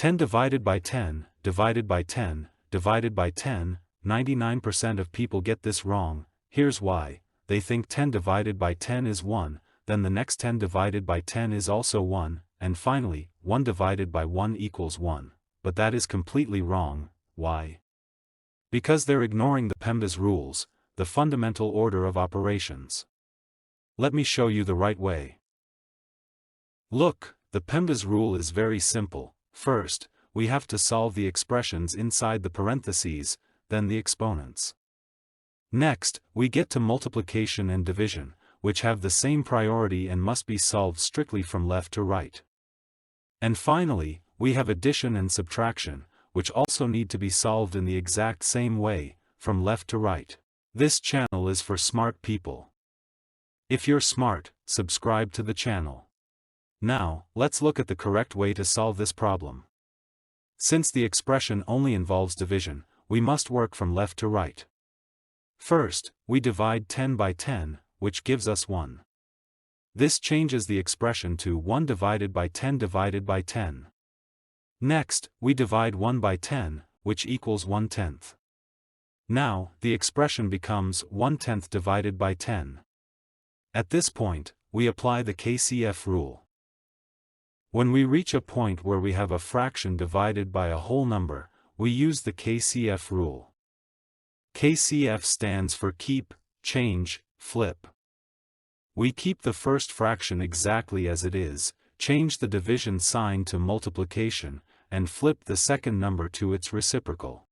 10 divided by 10, divided by 10, divided by 10, 99% of people get this wrong. Here's why. They think 10 divided by 10 is 1, then the next 10 divided by 10 is also 1, and finally, 1 divided by 1 equals 1. But that is completely wrong. Why? Because they're ignoring the PEMDAS rules, the fundamental order of operations. Let me show you the right way. Look, the PEMDAS rule is very simple. First, we have to solve the expressions inside the parentheses, then the exponents. Next, we get to multiplication and division, which have the same priority and must be solved strictly from left to right. And finally, we have addition and subtraction, which also need to be solved in the exact same way, from left to right. This channel is for smart people. If you're smart, subscribe to the channel. Now, let's look at the correct way to solve this problem. Since the expression only involves division, we must work from left to right. First, we divide 10 by 10, which gives us 1. This changes the expression to 1 divided by 10 divided by 10. Next, we divide 1 by 10, which equals 1/10. Now, the expression becomes 1/10 divided by 10. At this point, we apply the KCF rule. When we reach a point where we have a fraction divided by a whole number, we use the KCF rule. KCF stands for keep, change, flip. We keep the first fraction exactly as it is, change the division sign to multiplication, and flip the second number to its reciprocal.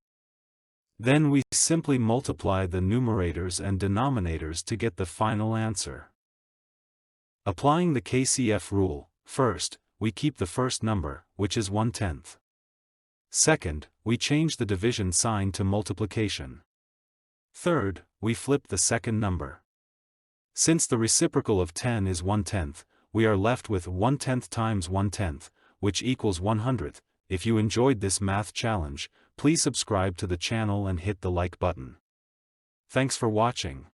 Then we simply multiply the numerators and denominators to get the final answer. Applying the KCF rule, first, we keep the first number, which is 1/10. Second, we change the division sign to multiplication. Third, we flip the second number. Since the reciprocal of 10 is 1/10, we are left with 1/10 times 1/10, which equals 100th. If you enjoyed this math challenge, please subscribe to the channel and hit the like button. Thanks for watching.